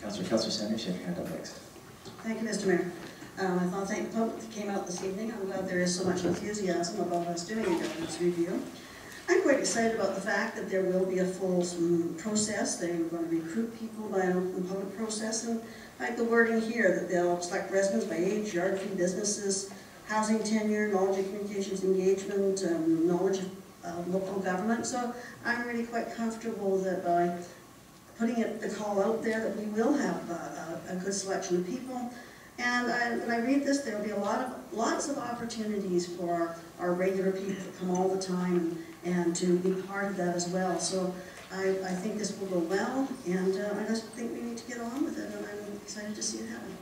Councillor Sanders, you have your hand up next. Thank you, Mr. Mayor. I thought thank the public that came out this evening. I'm glad there is so much enthusiasm about us doing a governance review. I'm quite excited about the fact that there will be a full process. They're going to recruit people by an open public process, and I like the wording here that they'll select residents by age, geography, businesses, housing tenure, knowledge of communications engagement, knowledge of local government. So I'm really quite comfortable that by putting the call out there that we will have a good selection of people. And when I read this, there will be lots of opportunities for our regular people to come all the time and to be part of that as well. So I think this will go well, and I just think we need to get on with it, and I'm excited to see it happen.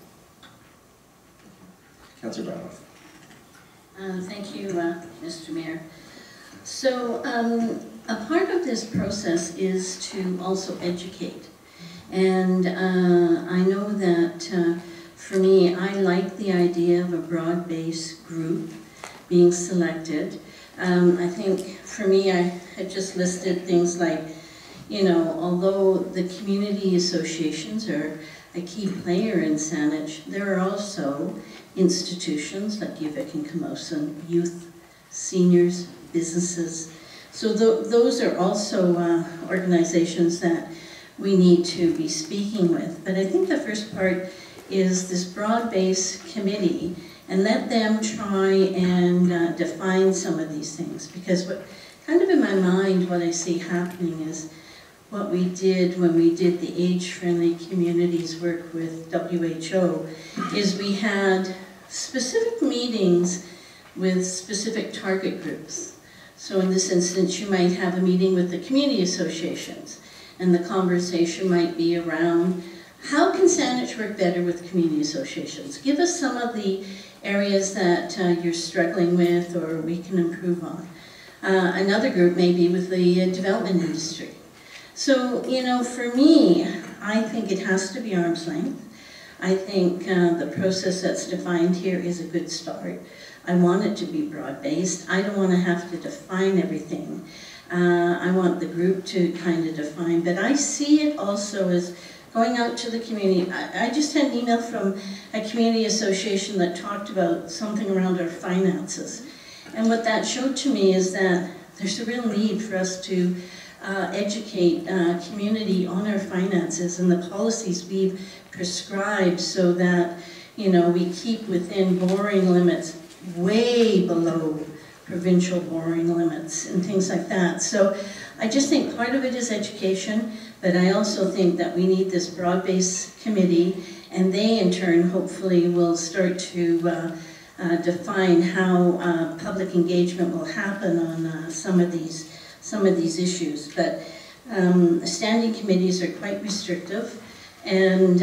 Councillor Brown. Thank you, Mr. Mayor. So a part of this process is to also educate. And I know that for me, I like the idea of a broad-based group being selected. I think for me, I had just listed things like, you know, although the community associations are a key player in Saanich, there are also institutions like UVic and Camosun, youth, seniors, businesses. So those are also organizations that we need to be speaking with. But I think the first part is this broad-based committee, and let them try and define some of these things. Because what kind of in my mind, what I see happening is what we did when we did the age-friendly communities work with WHO, is we had specific meetings with specific target groups. So in this instance, you might have a meeting with the community associations, and the conversation might be around how can Saanich work better with community associations? Give us some of the areas that you're struggling with or we can improve on. Another group may be with the development industry. So, you know, for me, I think it has to be arm's length. I think the process that's defined here is a good start. I want it to be broad-based. I don't want to have to define everything. I want the group to kind of define, but I see it also as going out to the community. I just had an email from a community association that talked about something around our finances. And what that showed to me is that there's a real need for us to educate community on our finances and the policies we've prescribed so that, you know, we keep within borrowing limits way below provincial borrowing limits and things like that. So I just think part of it is education, but I also think that we need this broad-based committee, and they in turn hopefully will start to define how public engagement will happen on some of these issues. But standing committees are quite restrictive, and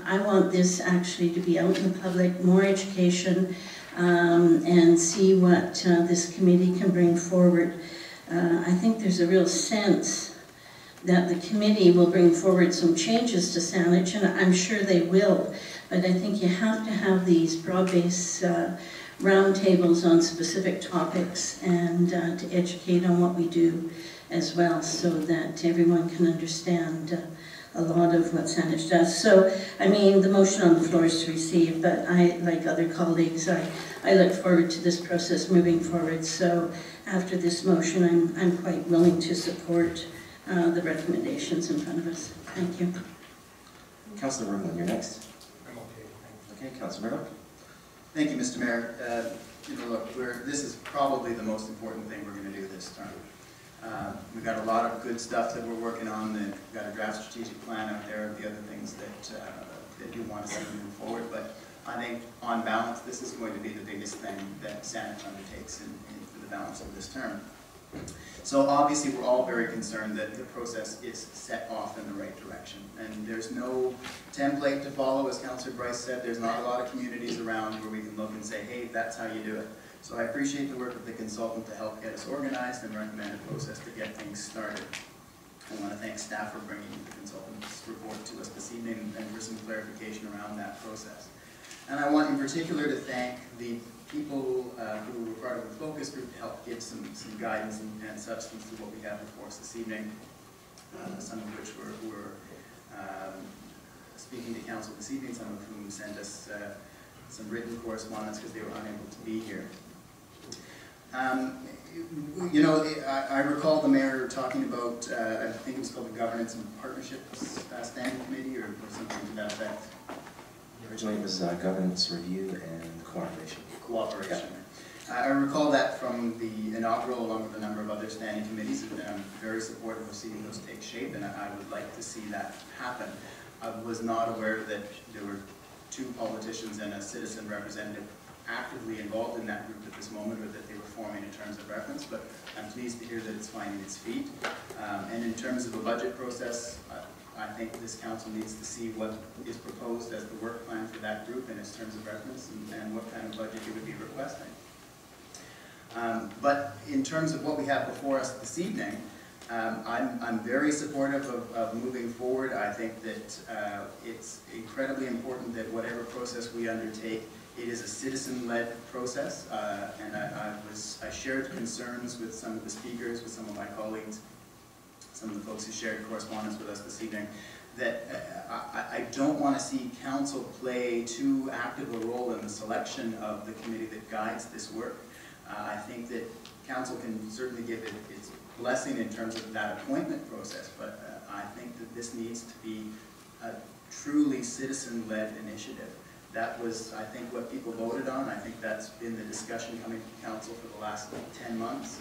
I want this actually to be out in the public, more education, and see what this committee can bring forward. I think there's a real sense that the committee will bring forward some changes to Saanich, and I'm sure they will, but I think you have to have these broad-based roundtables on specific topics and to educate on what we do as well, so that everyone can understand a lot of what Saanich does. So, I mean, the motion on the floor is to receive, but I, like other colleagues, I look forward to this process moving forward. So after this motion, I'm quite willing to support the recommendations in front of us. Thank you. Councillor Rimland, you're next. I'm okay. Okay, Councillor Murdoch. Thank you, Mr. Mayor. You know, look, this is probably the most important thing we're going to do this term. We've got a lot of good stuff that we're working on. We've got a draft strategic plan out there of the other things that you want to see move forward. But I think, on balance, this is going to be the biggest thing that Saanich undertakes for the balance of this term. So obviously, we're all very concerned that the process is set off in the right direction. And there's no template to follow, as Councillor Bryce said. There's not a lot of communities around where we can look and say, hey, that's how you do it. So I appreciate the work of the consultant to help get us organized and recommend a process to get things started. I want to thank staff for bringing the consultant's report to us this evening and for some clarification around that process. And I want in particular to thank the people who were part of the focus group to help give some guidance and substance to what we have before us this evening, some of which were this evening, some of whom sent us some written correspondence because they were unable to be here. You know, I recall the mayor talking about, I think it was called the Governance and Partnerships Standing Committee or something to that effect. Originally it was governance review and cooperation. Cooperation. I recall that from the inaugural, along with a number of other standing committees, and I'm very supportive of seeing those take shape, and I would like to see that happen. I was not aware that there were 2 politicians and a citizen representative actively involved in that group at this moment, or that they were forming in terms of reference, but I'm pleased to hear that it's finding its feet. And in terms of a budget process, I think this council needs to see what is proposed as the work plan for that group in its terms of reference, and what kind of budget it would be requesting. But in terms of what we have before us this evening, I'm very supportive of moving forward. I think that it's incredibly important that whatever process we undertake, it is a citizen-led process, and I shared concerns with some of the speakers, with some of my colleagues, some of the folks who shared correspondence with us this evening, that I don't want to see council play too active a role in the selection of the committee that guides this work. I think that council can certainly give it its blessing in terms of that appointment process, but I think that this needs to be a truly citizen-led initiative. That was, I think, what people voted on. I think that's been the discussion coming to council for the last 10 months.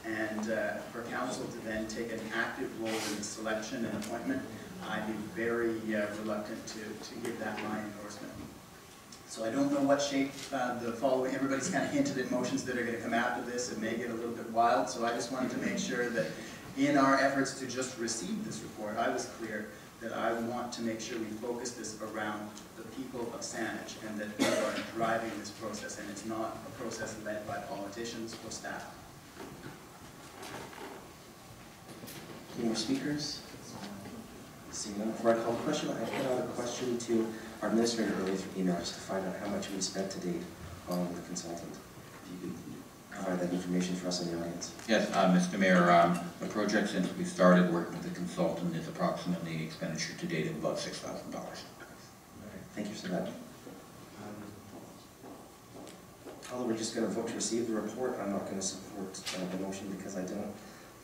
And for council to then take an active role in the selection and appointment, I'd be very reluctant to give that my endorsement. So I don't know what shape the following, everybody's kind of hinted at motions that are going to come after this. It may get a little bit wild, so I just wanted to make sure that in our efforts to just receive this report, I was clear that I want to make sure we focus this around the people of Saanich, and that we are driving this process, and it's not a process led by politicians or staff. Any more speakers? Seeing none, before I call the question, I put out a question to our administrator earlier through email just to find out how much we spent to date on the consultant. If you could provide that information for us in the audience. Yes, Mr. Mayor, the project since we started working with the consultant is approximately expenditure to date of about $6,000. Thank you for that. Although we're just going to vote to receive the report, I'm not going to support the motion because I don't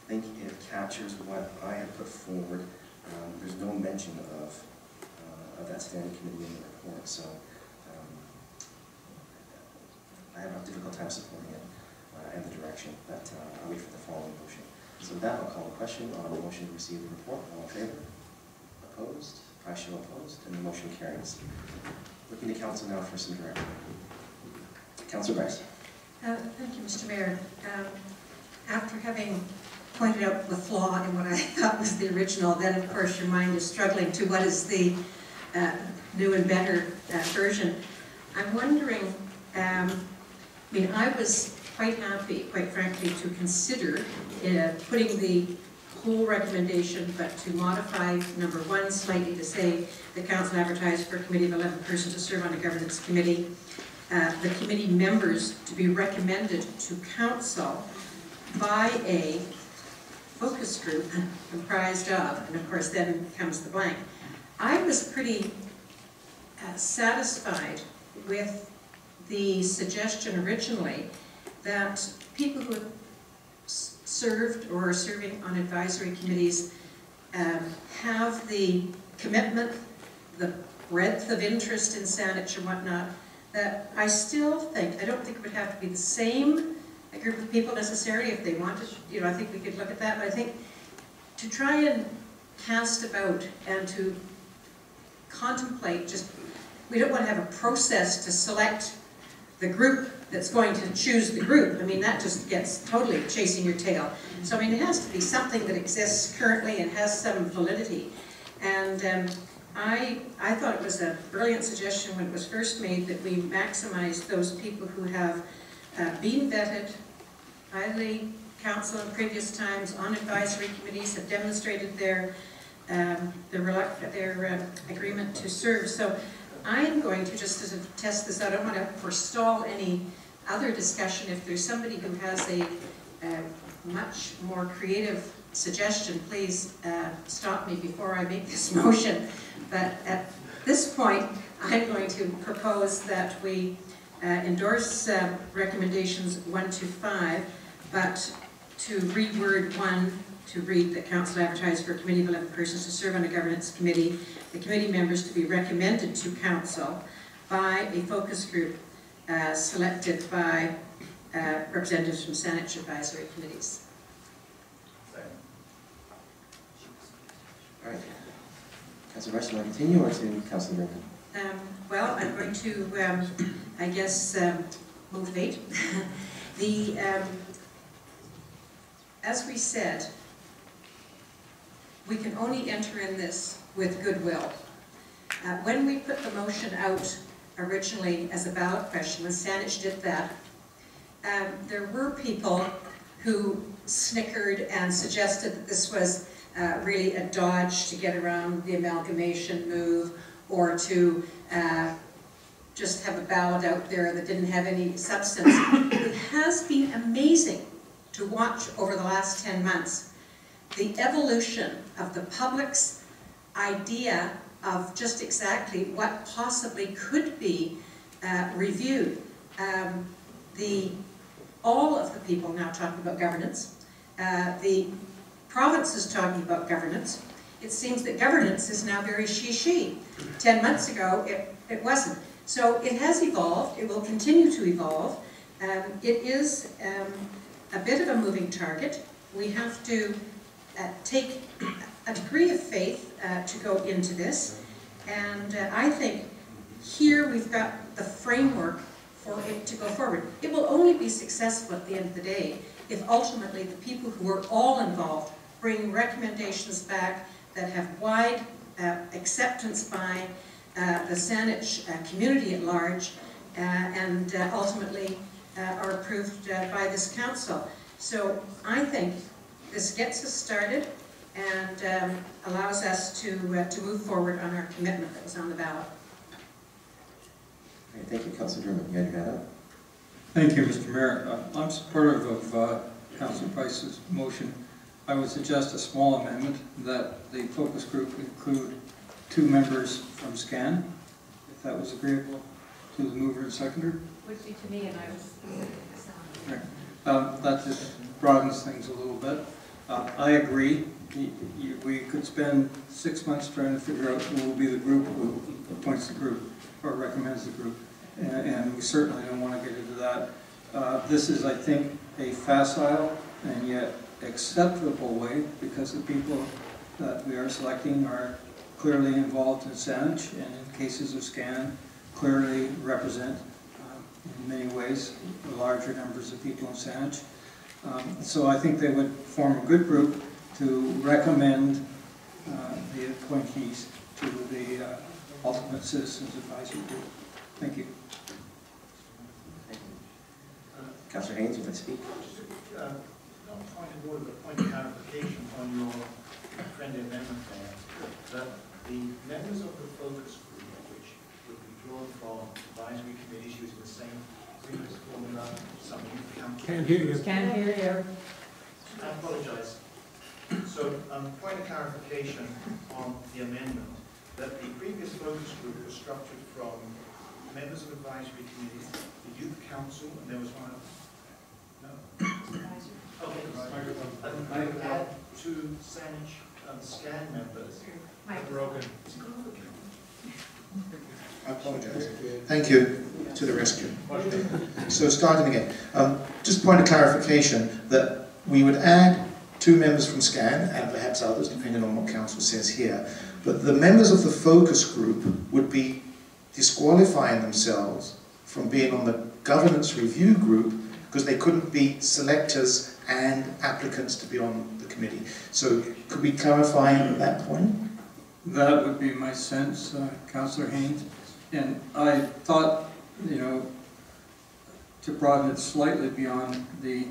think it captures what I have put forward. There's no mention of that standing committee in the report, so I have a difficult time supporting it and the direction, but I'll wait for the following motion. So with that, I'll call the question on the motion to receive the report. All in favor? Opposed? I show opposed, and the motion carries. Looking to council now for some direction. Councillor Bryce. Thank you, Mr. Mayor. After having pointed out the flaw in what I thought was the original, then of course your mind is struggling to what is the new and better version. I'm wondering, I mean, I was quite happy, quite frankly, to consider putting the whole recommendation, but to modify number 1 slightly to say the council advertised for a committee of 11 persons to serve on a governance committee. The committee members to be recommended to council by a focus group comprised of, and of course then comes the blank. I was pretty satisfied with the suggestion originally that people who have served or are serving on advisory committees have the commitment, the breadth of interest in Saanich and whatnot, that I still think, I don't think it would have to be the same group of people necessarily if they wanted, you know, I think we could look at that, but I think to try and cast about and to contemplate, just, we don't want to have a process to select the group that's going to choose the group. I mean, that just gets totally chasing your tail. So, I mean, it has to be something that exists currently and has some validity. And I thought it was a brilliant suggestion when it was first made that we maximize those people who have been vetted by the council in previous times on advisory committees, have demonstrated their agreement to serve. So I'm going to, just to test this out, I don't want to forestall any other discussion. If there's somebody who has a much more creative suggestion, please stop me before I make this motion. But at this point, I'm going to propose that we endorse recommendations 1 to 5, but to reword 1 to read that council advertise for a committee of 11 persons to serve on a governance committee, the committee members to be recommended to council by a focus group selected by representatives from Saanich advisory committees. All right. Councillor Rice, do you want to continue or to Councillor Rinkin? Well, I'm going to, I guess, move late. As we said, we can only enter in this with goodwill. When we put the motion out originally as a ballot question, when Saanich did that, there were people who snickered and suggested that this was really a dodge to get around the amalgamation move, or to just have a ballot out there that didn't have any substance. It has been amazing to watch over the last 10 months the evolution of the public's idea of just exactly what possibly could be reviewed. All of the people now talking about governance, the province is talking about governance. It seems that governance is now very she-she. 10 months ago, it wasn't. So it has evolved. It will continue to evolve. It is a bit of a moving target. We have to take a degree of faith to go into this. And I think here we've got the framework for it to go forward. It will only be successful at the end of the day if ultimately the people who are all involved bring recommendations back that have wide acceptance by the Saanich community at large, and ultimately are approved by this council. So I think this gets us started and allows us to move forward on our commitment that was on the ballot. Okay, thank you, Councillor Drummond. You had your hand up. Thank you, Mr. Mayor. I'm supportive of Councillor Price's motion. I would suggest a small amendment that the focus group include 2 members from SCAN, if that was agreeable to the mover and seconder. Would be to me, and I was. Right. That just broadens things a little bit. I agree. We could spend 6 months trying to figure out who will be the group, who appoints the group, or recommends the group, and we certainly don't want to get into that. This is, I think, a facile and yet acceptable way, because the people that we are selecting are clearly involved in Saanich, and in cases of SCAN, clearly represent, in many ways, the larger numbers of people in Saanich. So I think they would form a good group to recommend the appointees to the Ultimate Citizens Advisory Group. Thank you. Thank you. Councillor Haynes, would you like to speak? Point of order, but point of clarification on your friendly amendment there, that the members of the focus group, which would be drawn from advisory committees using the same previous formula, some youth Can't hear you. Can't hear you. I apologize. So, point of clarification on the amendment, that the previous focus group was structured from members of advisory committees, the youth council, and there was one other. No. Okay, right. And I would add 2 Saanich SCAN members. Broken. I apologize. Thank you. To the rescue. So starting again. Just a point of clarification that we would add 2 members from SCAN and perhaps others depending on what council says here, but the members of the focus group would be disqualifying themselves from being on the governance review group because they couldn't be selectors and applicants to be on the committee. So could we clarify that point? That would be my sense, Councillor Haynes. And I thought, you know, to broaden it slightly beyond the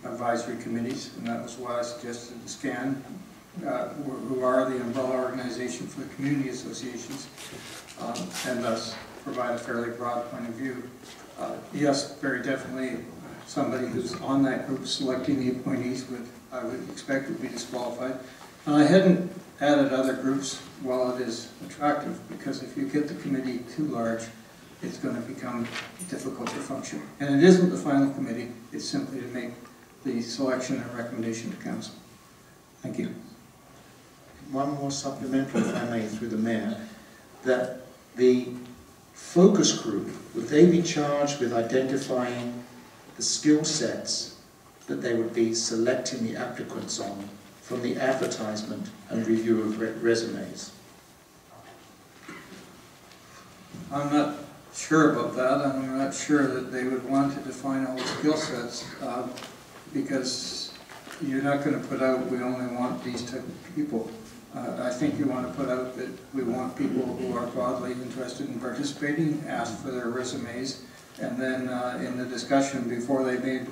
advisory committees, and that was why I suggested the SCAN, who are the umbrella organization for the community associations, and thus provide a fairly broad point of view. Yes, very definitely, somebody who's on that group selecting the appointees I would expect would be disqualified. And I hadn't added other groups while it is attractive, because if you get the committee too large, it's going to become difficult to function. And it isn't the final committee, it's simply to make the selection and recommendation to council. Thank you. One more supplementary, if I may, through the mayor, that the focus group, would they be charged with identifying the skill sets that they would be selecting the applicants on from the advertisement and review of resumes? I'm not sure about that. I'm not sure that they would want to define all the skill sets, because you're not going to put out, we only want these type of people. I think you want to put out that we want people who are broadly interested in participating, ask for their resumes, and then in the discussion before they made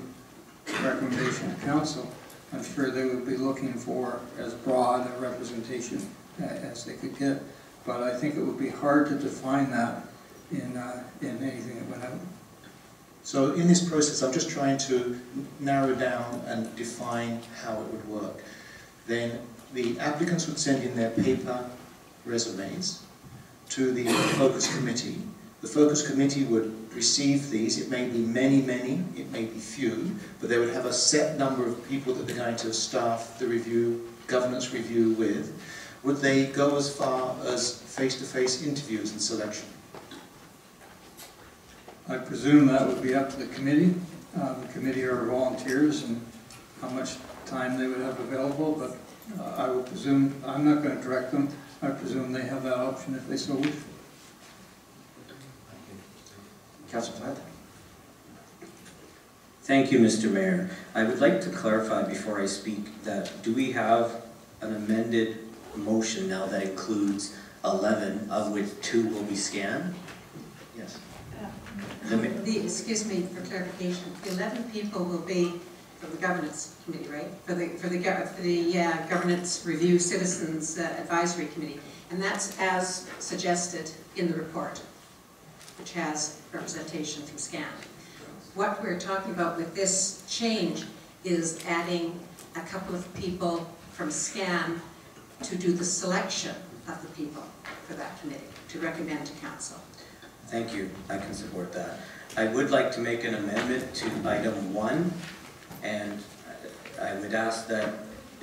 recommendation to council, I'm sure they would be looking for as broad a representation as they could get. But I think it would be hard to define that in anything that went out. So in this process, I'm just trying to narrow down and define how it would work. Then the applicants would send in their paper resumes to the focus committee. The focus committee would receive these. It may be many, it may be few, but they would have a set number of people that they're going to staff the review, governance review with. Would they go as far as face-to-face interviews and selection? I presume that would be up to the committee. The committee are volunteers and how much time they would have available, but I would presume, I'm not going to direct them, I presume they have that option if they so wish. Councillor Plant? Thank you, Mr. Mayor. I would like to clarify before I speak that do we have an amended motion now that includes 11, of which 2 will be scanned? Yes. Excuse me for clarification, the 11 people will be from the governance committee, right? For the governance review citizens advisory committee, and that's as suggested in the report, which has representation from SCAN. What we're talking about with this change is adding a couple of people from SCAN to do the selection of the people for that committee, to recommend to council. Thank you. I can support that. I would like to make an amendment to item 1, and I would ask that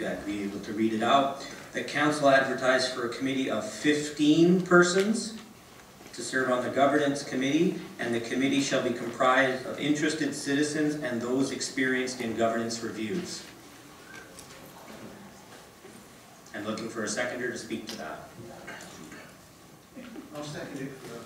I'd be able to read it out. The council advertise for a committee of 15 persons to serve on the governance committee, and the committee shall be comprised of interested citizens and those experienced in governance reviews. I'm looking for a seconder to speak to that. I'll second it for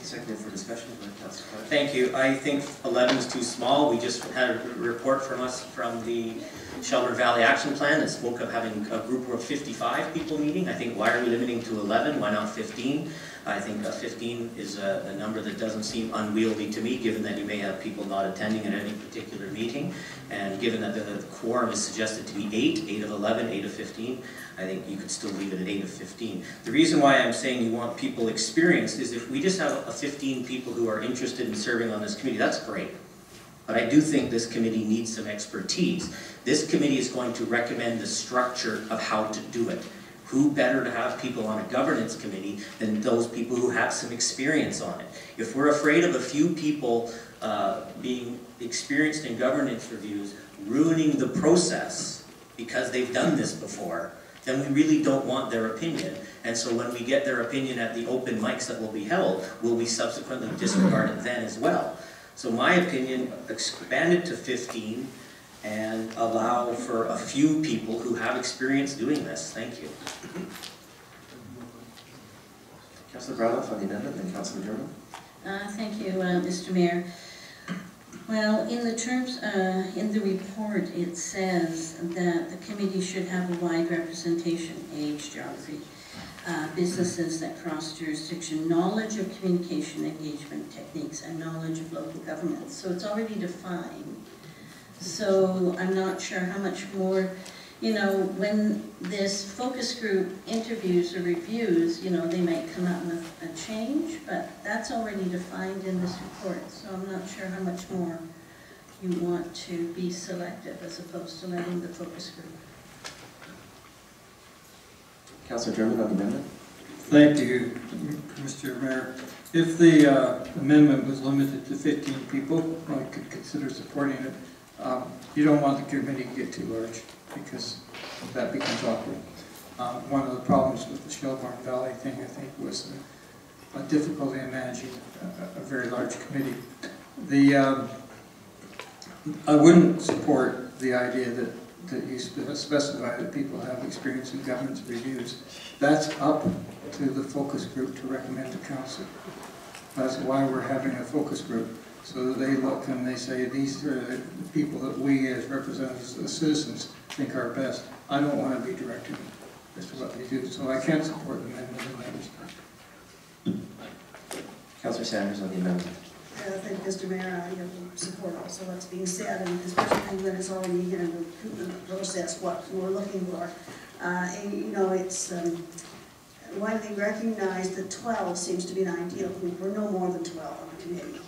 Seconded for discussion, Councillor Plant. Thank you. I think 11 is too small. We just had a report from the Shelburne Valley Action Plan that spoke of having a group of 55 people meeting. I think, why are we limiting to 11? Why not 15? I think 15 is a number that doesn't seem unwieldy to me, given that you may have people not attending at any particular meeting, and given that the quorum is suggested to be 8 of 11, 8 of 15, I think you could still leave it at 8 of 15. The reason why I'm saying you want people experienced is if we just have 15 people who are interested in serving on this committee, that's great. But I do think this committee needs some expertise. This committee is going to recommend the structure of how to do it. Who better to have people on a governance committee than those people who have some experience on it? If we're afraid of a few people being experienced in governance reviews ruining the process because they've done this before, then we really don't want their opinion. And so when we get their opinion at the open mics that will be held, will we subsequently disregard it then as well? So my opinion, expand it to 15 and allow for a few people who have experience doing this. Thank you. Councillor Brownell on the amendment, then Councillor German. Thank you, Mr. Mayor. Well, in the terms, in the report, it says that the committee should have a wide representation, age, geography, businesses that cross jurisdiction, knowledge of communication engagement techniques, and knowledge of local government. So it's already defined. So I'm not sure how much more, you know, when this focus group interviews or reviews, you know, they might come up with a change, but that's already defined in this report. So I'm not sure how much more you want to be selective as opposed to letting the focus group. Councillor German on the amendment? Thank you, Mr. Mayor. If the amendment was limited to 15 people, I could consider supporting it. You don't want the committee to get too large because that becomes awkward. One of the problems with the Shelburne Valley thing, I think, was a difficulty in managing a very large committee. I wouldn't support the idea that you specify that people have experience in governance reviews. That's up to the focus group to recommend to council. That's why we're having a focus group, so that they look and they say, these are the people that we as representatives of the citizens think are best. I don't want to be directing as to what they do, so I can't support the amendment in that respect. Councillor Sanders on the amendment. I think, Mr. Mayor, I support also what's being said, and especially when it's already in the recruitment process, what we're looking for. And, you know, it's widely recognized that 12 seems to be an ideal group. We're no more than 12 on the committee.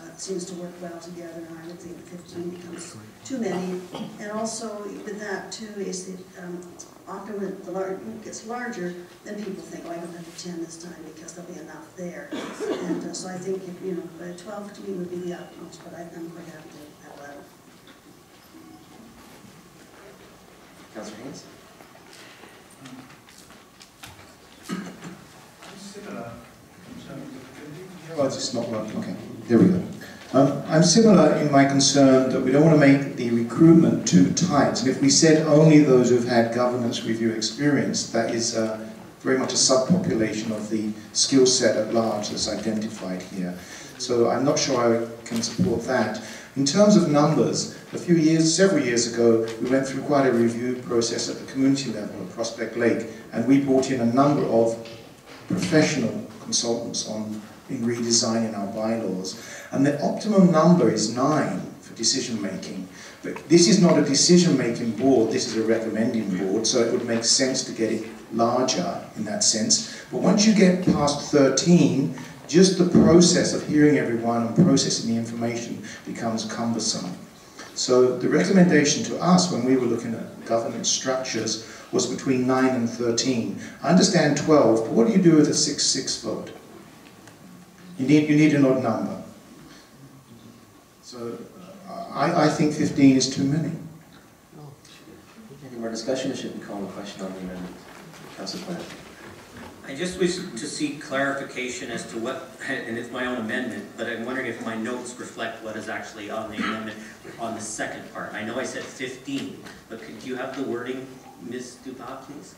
It seems to work well together, and I would think 15 becomes too many. And also, with that too, is that often when the group gets larger, then people think, oh, I don't have to attend this time because there'll be enough there. And so I think, you know, 12 to me would be the utmost, but I'm quite happy to have 11. Councillor Haynes? Similar concerns. Oh, it's just not working. Okay, there we go. I'm similar in my concern that we don't want to make the recruitment too tight. And if we said only those who've had governance review experience, that is very much a subpopulation of the skill set at large that's identified here. So I'm not sure I can support that. In terms of numbers, several years ago, we went through quite a review process at the community level at Prospect Lake, and we brought in a number of professional consultants in redesigning our bylaws. And the optimum number is 9 for decision making. But this is not a decision making board, this is a recommending board, so it would make sense to get it larger in that sense. But once you get past 13, just the process of hearing everyone and processing the information becomes cumbersome. So the recommendation to us when we were looking at governance structures was between 9 and 13. I understand 12, but what do you do with a 6-6 vote? You need an odd number. So I think 15 is too many. Any more discussion, or should we call a question on the amendment? Councillor Plant. I just wish to see clarification as to what, and it's my own amendment, but I'm wondering if my notes reflect what is actually on the amendment on the second part. I know I said 15, but could you have the wording, Ms. Dupas, please?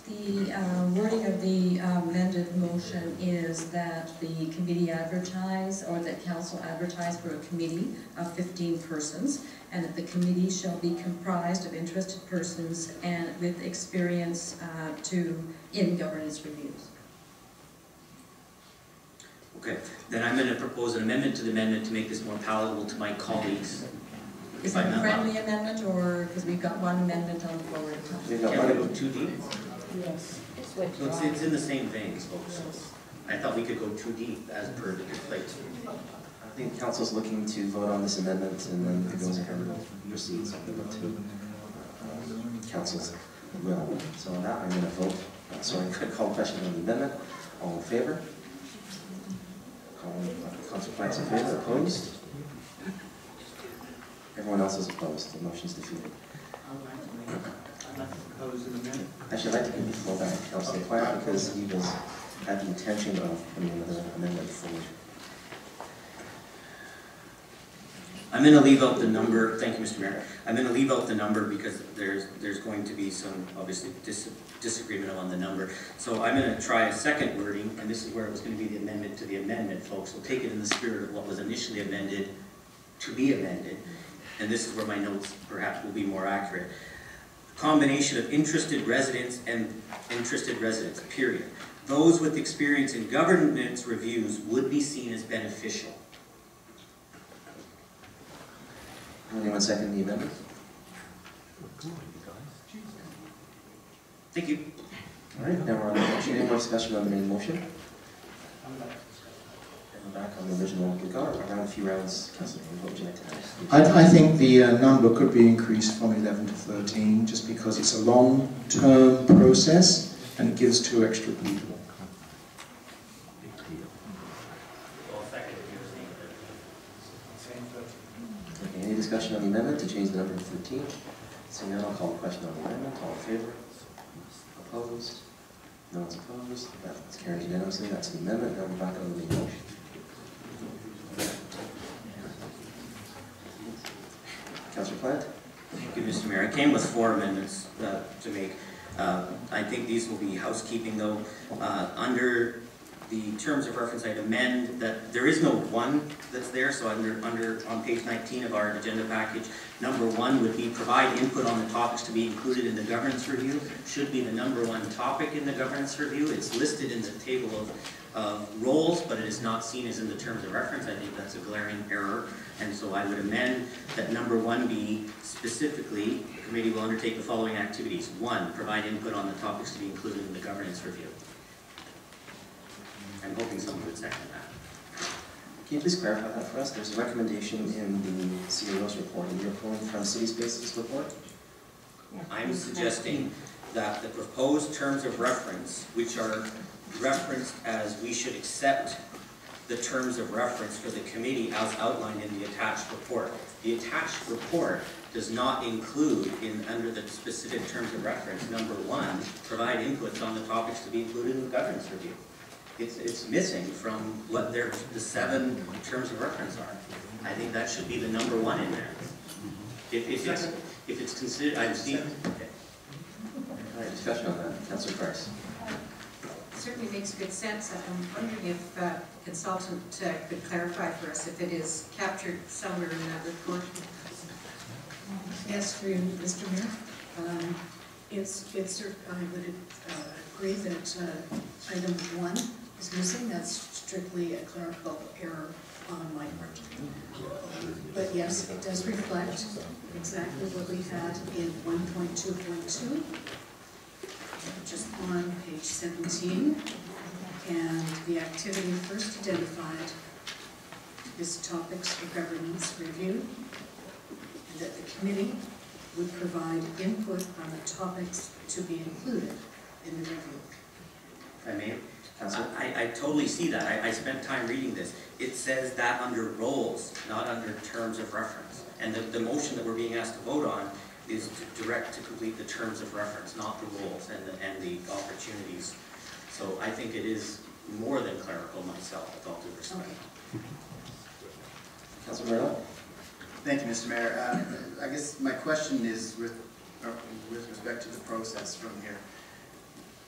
The wording of the amended motion is that the committee advertise, or that council advertise for a committee of 15 persons, and that the committee shall be comprised of interested persons and with experience in governance reviews. Okay, then I'm going to propose an amendment to the amendment to make this more palatable to my colleagues. Is that a friendly amendment, or, because we've got one amendment on the floor? We've got Can we one. go too deep? Yes. It's in the same vein, folks. I thought we could go too deep as per the plate. I think council's looking to vote on this amendment, and then if it goes ahead, we'll proceed to council's will. So on that, I'm going to vote. So I'm going to call a question on the amendment. All in favor? Councilor Plant's in favor. Opposed? Everyone else is opposed. The motion's defeated. Actually, I'd like to give the floor back to Councilor Plant because he had the intention of putting another amendment forward. I'm going to leave out the number, thank you, Mr. Mayor. I'm going to leave out the number because there's going to be some, obviously, disagreement on the number. So I'm going to try a second wording, and this is where it was going to be the amendment to the amendment, folks. We'll take it in the spirit of what was initially amended to be amended, and this is where my notes perhaps will be more accurate. Combination of interested residents and interested residents, period. Those with experience in governance reviews would be seen as beneficial. Anyone second the amendment? Thank you. All right, now we're on the motion. Any more discussion on the main motion? We're back on the original. We've gone around a few rounds, Councillor. What would you like to add? I think the number could be increased from 11 to 13, just because it's a long-term process and it gives 2 extra people. Okay, any discussion on the amendment to change the number to 13? Seeing none, I'll call the question on the amendment. All in favor? Opposed? No one's opposed. That's carried unanimously. That's the amendment. Now we're back on the main motion. Councillor Plant? Thank you, Mr. Mayor. I came with 4 amendments to make. I think these will be housekeeping though. Under the terms of reference, I'd amend that there is no 1 that's there, so on page 19 of our agenda package, number 1 would be provide input on the topics to be included in the governance review. Should be the number 1 topic in the governance review. It's listed in the table of roles, but it is not seen as in the terms of reference. I think that's a glaring error, and so I would amend that number 1 be specifically, the committee will undertake the following activities. 1, provide input on the topics to be included in the governance review. I'm hoping someone would second that. Can you please clarify that for us? There's a recommendation in the CEO's report, and you're pulling from City Spaces report? I'm suggesting that the proposed terms of reference, which are referenced as we should accept the terms of reference for the committee as outlined in the attached report. The attached report does not include, under the specific terms of reference, number 1, provide inputs on the topics to be included in the governance review. It's missing from what the 7 terms of reference are. I think that should be the number 1 in there. If it's considered, I've seen. Okay. All right, discussion on that. Councillor Price. Certainly makes good sense. I'm wondering if the consultant could clarify for us if it is captured somewhere in that report. Yes, through Mr. Mayor. I would agree that item 1 is missing. That's strictly a clerical error on my part. But yes, it does reflect exactly what we had in 1.2.2, which is on page 17. And the activity first identified is topics for governance review, and that the committee would provide input on the topics to be included in the review. If I may, I totally see that. I spent time reading this. It says that under roles, not under terms of reference. And the motion that we're being asked to vote on is to direct to complete the terms of reference, not the roles and the opportunities. So I think it is more than clerical myself, with all due respect. Okay. Councillor Murdoch? Thank you, Mr. Mayor. I guess my question is with respect to the process from here.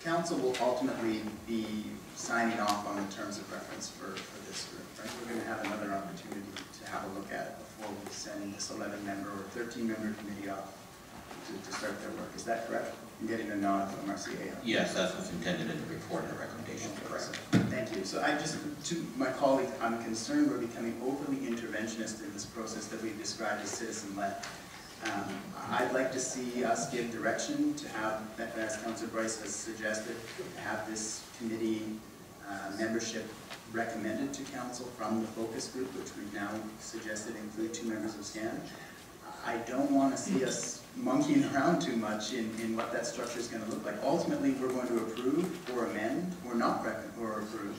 Council will ultimately be signing off on the terms of reference for this group, right? We're going to have another opportunity to have a look at it before we send this 11-member or 13-member committee off to start their work. Is that correct? I'm getting a nod from RCA. Yes, that's what's intended in the report and the recommendation, correct. Thank you. So to my colleague, I'm concerned we're becoming overly interventionist in this process that we've described as citizen-led. I'd like to see us give direction to have, as Councillor Bryce has suggested, to have this committee membership recommended to council from the focus group, which we've now suggested include 2 members of SCAN. I don't want to see us monkeying around too much in what that structure is going to look like. Ultimately, we're going to approve or amend or not or approve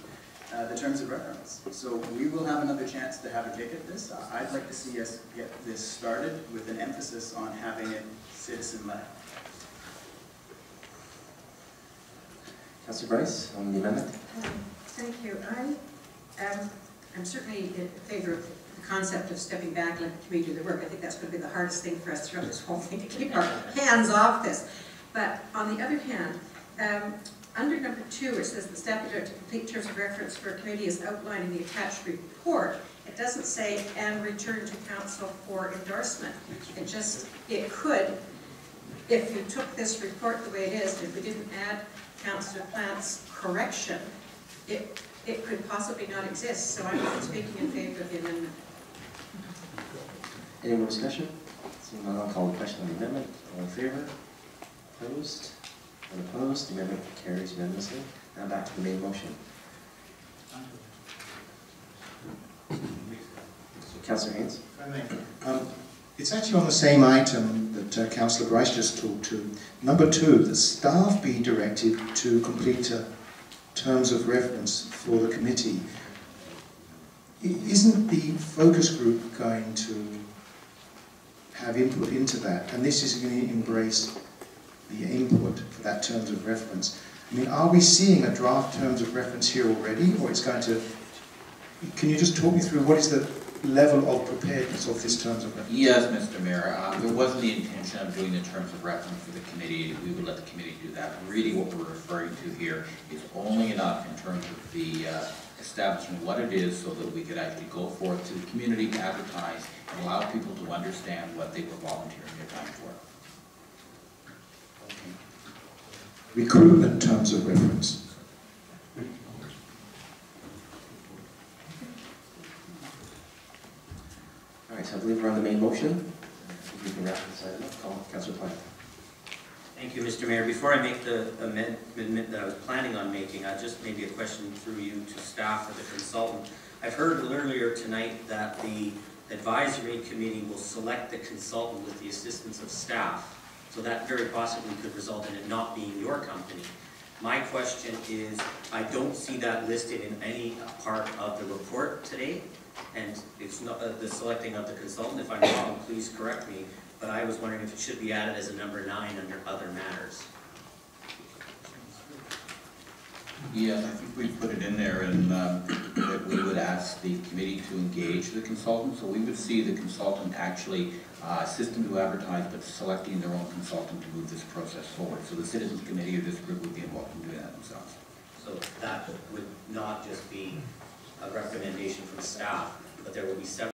the terms of reference. So we will have another chance to have a kick at this. I'd like to see us get this started with an emphasis on having it citizen-led. Councillor Bryce, on the amendment? Thank you. I'm certainly in favor of the concept of stepping back and letting the committee do the work. I think that's going to be the hardest thing for us throughout this whole thing, to keep our hands off this. But on the other hand, under number 2, it says the staff is to complete terms of reference for a committee is outlined in the attached report. It doesn't say, and return to council for endorsement. It could, if you took this report the way it is, if we didn't add Councillor Plant's correction, it could possibly not exist. So I'm speaking in favor of the amendment. Any more discussion? Seeing none, I'll call the question on the amendment. All in favor? Opposed? Unopposed? The amendment carries unanimously. Now back to the main motion. Councillor Haynes? If I may. It's actually on the same item that Councillor Bryce just talked to. Number 2, that staff be directed to complete terms of reference for the committee. Isn't the focus group going to have input into that? And this is going to embrace the input for that terms of reference. I mean, are we seeing a draft terms of reference here already, or it's going to... Can you just talk me through what is the level of preparedness of this terms of reference? Yes, Mr. Mayor. There wasn't the intention of doing the terms of reference for the committee. We would let the committee do that. Really what we're referring to here is only enough in terms of the establishing what it is so that we could actually go forth to the community to advertise and allow people to understand what they were volunteering their time for. Recruitment terms of reference. All right, so I believe we're on the main motion. If you can wrap this item up, call Councillor Plant. Thank you, Mr. Mayor. Before I make the amendment that I was planning on making, just maybe a question through you to staff or the consultant. I've heard earlier tonight that the advisory committee will select the consultant with the assistance of staff. So that very possibly could result in it not being your company. My question is, I don't see that listed in any part of the report today, and it's not the selecting of the consultant. If I'm wrong, please correct me, but I was wondering if it should be added as a number 9 under other matters. Yes, I think we put it in there and that we would ask the committee to engage the consultant. So we would see the consultant actually assisting to advertise, but selecting their own consultant to move this process forward. So the Citizens Committee or this group would be involved in doing that themselves. So that would not just be a recommendation from staff, but there will be several